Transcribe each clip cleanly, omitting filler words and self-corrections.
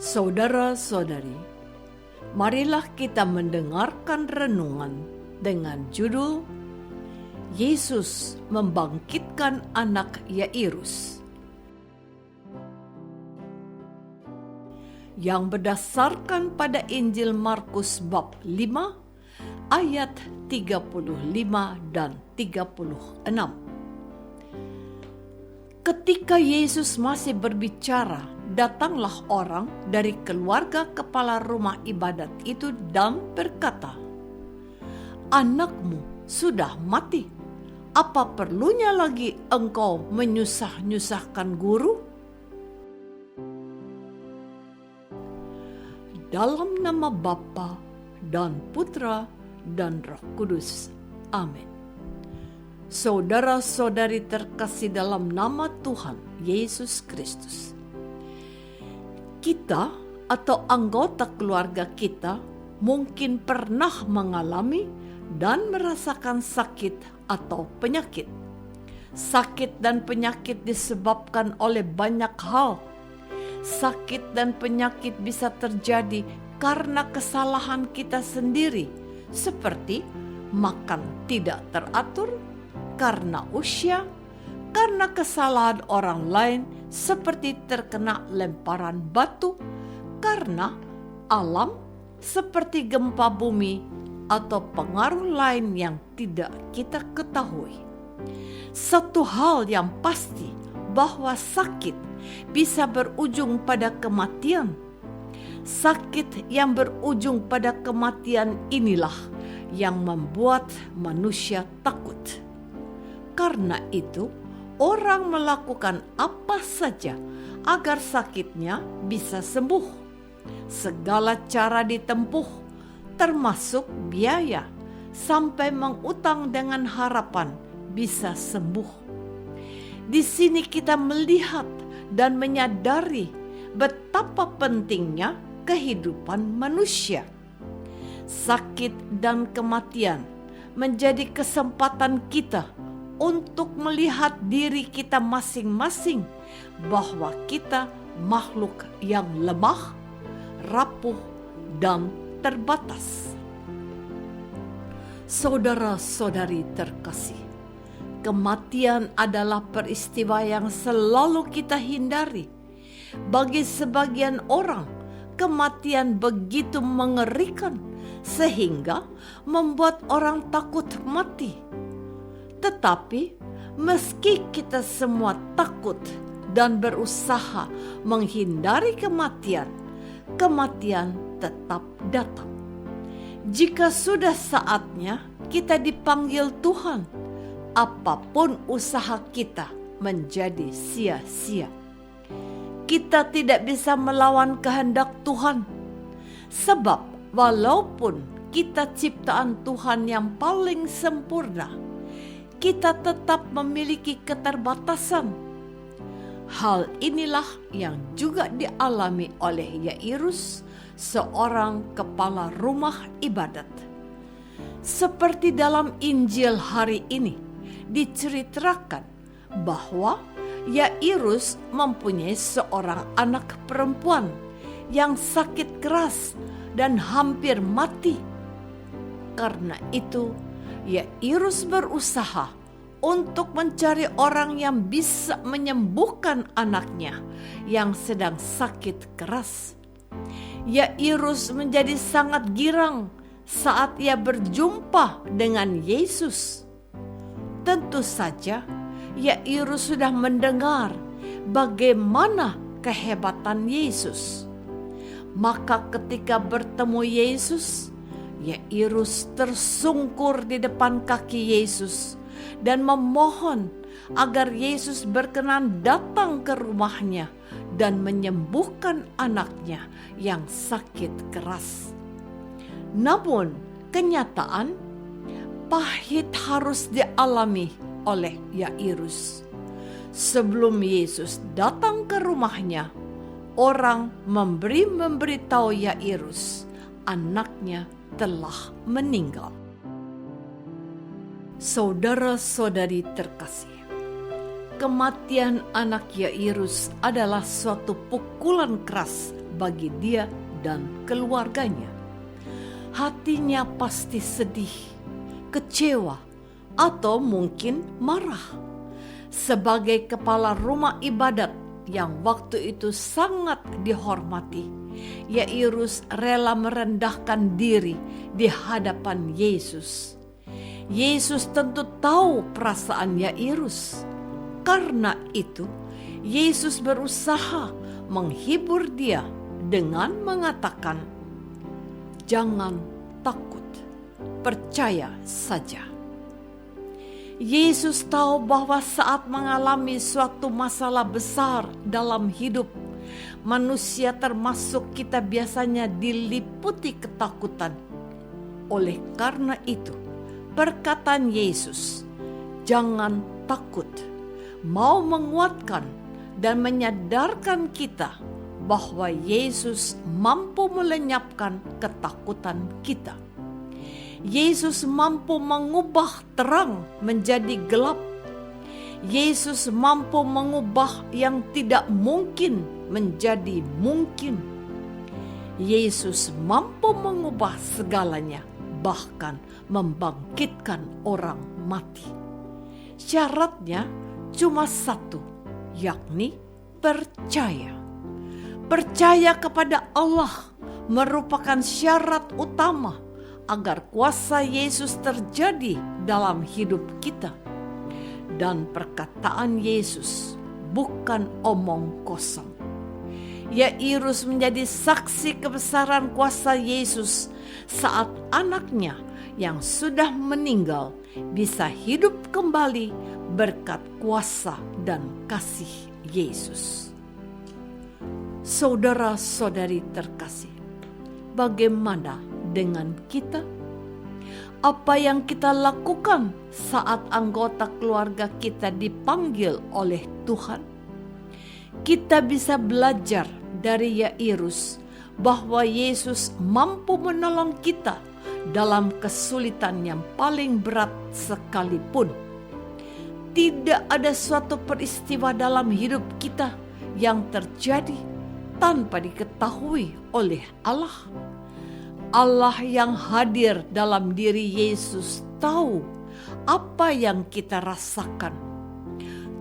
Saudara-saudari, marilah kita mendengarkan renungan dengan judul Yesus membangkitkan anak Yairus, yang berdasarkan pada Injil Markus bab 5 ayat 35 dan 36. Ketika Yesus masih berbicara, datanglah orang dari keluarga kepala rumah ibadat itu dan berkata, "Anakmu sudah mati. Apa perlunya lagi engkau menyusah-nyusahkan guru?" Dalam nama Bapa dan Putra dan Roh Kudus. Amin. Saudara-saudari terkasih dalam nama Tuhan Yesus Kristus, kita atau anggota keluarga kita mungkin pernah mengalami dan merasakan sakit atau penyakit. Sakit dan penyakit disebabkan oleh banyak hal. Sakit dan penyakit bisa terjadi karena kesalahan kita sendiri, seperti makan tidak teratur, karena usia, karena kesalahan orang lain seperti terkena lemparan batu, karena alam seperti gempa bumi atau pengaruh lain yang tidak kita ketahui. Satu hal yang pasti bahwa sakit bisa berujung pada kematian. Sakit yang berujung pada kematian inilah yang membuat manusia takut. Karena itu, orang melakukan apa saja agar sakitnya bisa sembuh. Segala cara ditempuh, termasuk biaya, sampai mengutang dengan harapan bisa sembuh. Di sini kita melihat dan menyadari betapa pentingnya kehidupan manusia. Sakit dan kematian menjadi kesempatan kita untuk melihat diri kita masing-masing bahwa kita makhluk yang lemah, rapuh, dan terbatas. Saudara-saudari terkasih, kematian adalah peristiwa yang selalu kita hindari. Bagi sebagian orang, kematian begitu mengerikan sehingga membuat orang takut mati. Tetapi meski kita semua takut dan berusaha menghindari kematian, kematian tetap datang. Jika sudah saatnya kita dipanggil Tuhan, apapun usaha kita menjadi sia-sia. Kita tidak bisa melawan kehendak Tuhan, sebab walaupun kita ciptaan Tuhan yang paling sempurna, kita tetap memiliki keterbatasan. Hal inilah yang juga dialami oleh Yairus, seorang kepala rumah ibadat. Seperti dalam Injil hari ini diceritakan bahwa Yairus mempunyai seorang anak perempuan yang sakit keras dan hampir mati. Karena itu, Yairus berusaha untuk mencari orang yang bisa menyembuhkan anaknya yang sedang sakit keras. Yairus menjadi sangat girang saat ia berjumpa dengan Yesus. Tentu saja Yairus sudah mendengar bagaimana kehebatan Yesus. Maka ketika bertemu Yesus, Yairus tersungkur di depan kaki Yesus dan memohon agar Yesus berkenan datang ke rumahnya dan menyembuhkan anaknya yang sakit keras. Namun kenyataan pahit harus dialami oleh Yairus. Sebelum Yesus datang ke rumahnya, orang memberitahu Yairus anaknya telah meninggal. Saudara-saudari terkasih, kematian anak Yairus adalah suatu pukulan keras bagi dia dan keluarganya. Hatinya pasti sedih, kecewa, atau mungkin marah. Sebagai kepala rumah ibadat yang waktu itu sangat dihormati, Yairus rela merendahkan diri di hadapan Yesus. Yesus tentu tahu perasaan Yairus. Karena itu, Yesus berusaha menghibur dia dengan mengatakan, "Jangan takut, percaya saja." Yesus tahu bahwa saat mengalami suatu masalah besar dalam hidup, manusia termasuk kita biasanya diliputi ketakutan. Oleh karena itu, perkataan Yesus, "Jangan takut," mau menguatkan dan menyadarkan kita bahwa Yesus mampu melenyapkan ketakutan kita. Yesus mampu mengubah terang menjadi gelap. Yesus mampu mengubah yang tidak mungkin menjadi mungkin. Yesus mampu mengubah segalanya, bahkan membangkitkan orang mati. Syaratnya cuma satu, yakni percaya. Percaya kepada Allah merupakan syarat utama agar kuasa Yesus terjadi dalam hidup kita. Dan perkataan Yesus bukan omong kosong. Yairus menjadi saksi kebesaran kuasa Yesus saat anaknya yang sudah meninggal bisa hidup kembali berkat kuasa dan kasih Yesus. Saudara-saudari terkasih, bagaimana dengan kita? Apa yang kita lakukan saat anggota keluarga kita dipanggil oleh Tuhan? Kita bisa belajar dari Yairus bahwa Yesus mampu menolong kita dalam kesulitan yang paling berat sekalipun. Tidak ada suatu peristiwa dalam hidup kita yang terjadi tanpa diketahui oleh Allah. Allah yang hadir dalam diri Yesus tahu apa yang kita rasakan.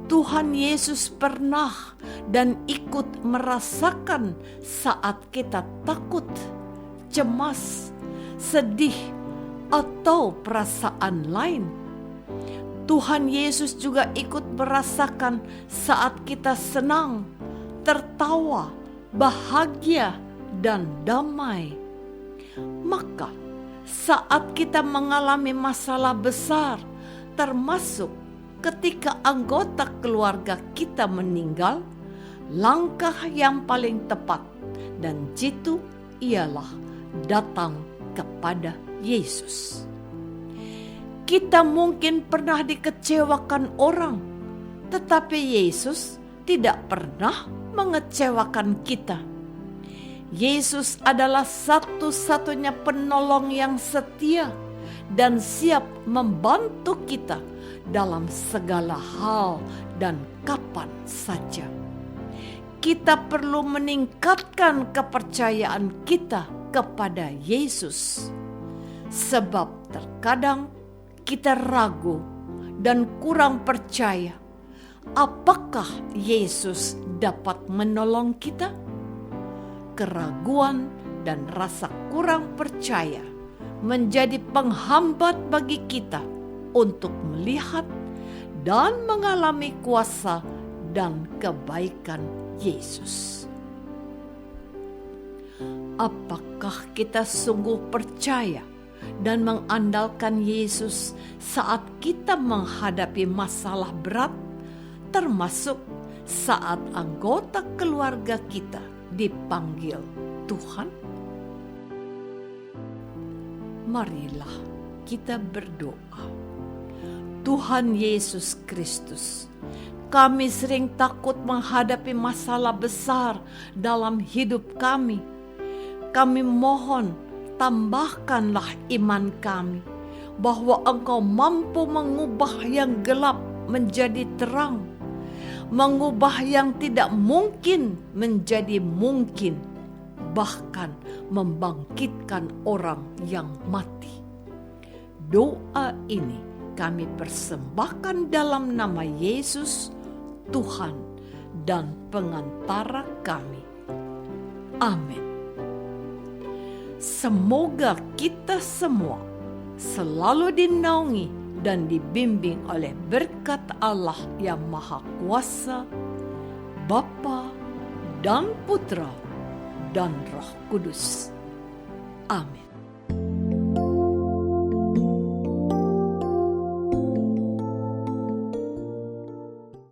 Tuhan Yesus pernah dan ikut merasakan saat kita takut, cemas, sedih, atau perasaan lain. Tuhan Yesus juga ikut merasakan saat kita senang, tertawa, bahagia, dan damai. Maka saat kita mengalami masalah besar, termasuk ketika anggota keluarga kita meninggal, langkah yang paling tepat dan jitu ialah datang kepada Yesus. Kita mungkin pernah dikecewakan orang, tetapi Yesus tidak pernah mengecewakan kita. Yesus adalah satu-satunya penolong yang setia dan siap membantu kita dalam segala hal dan kapan saja. Kita perlu meningkatkan kepercayaan kita kepada Yesus, sebab terkadang kita ragu dan kurang percaya apakah Yesus dapat menolong kita. Keraguan dan rasa kurang percaya menjadi penghambat bagi kita untuk melihat dan mengalami kuasa dan kebaikan Yesus. Apakah kita sungguh percaya dan mengandalkan Yesus saat kita menghadapi masalah berat, termasuk saat anggota keluarga kita dipanggil Tuhan? Marilah kita berdoa. Tuhan Yesus Kristus, kami sering takut menghadapi masalah besar dalam hidup kami. Kami mohon, tambahkanlah iman kami bahwa Engkau mampu mengubah yang gelap menjadi terang, mengubah yang tidak mungkin menjadi mungkin, bahkan membangkitkan orang yang mati. Doa ini kami persembahkan dalam nama Yesus, Tuhan dan pengantara kami. Amin. Semoga kita semua selalu dinaungi dan dibimbing oleh berkat Allah yang Maha Kuasa, Bapa dan Putra dan Roh Kudus. Amin.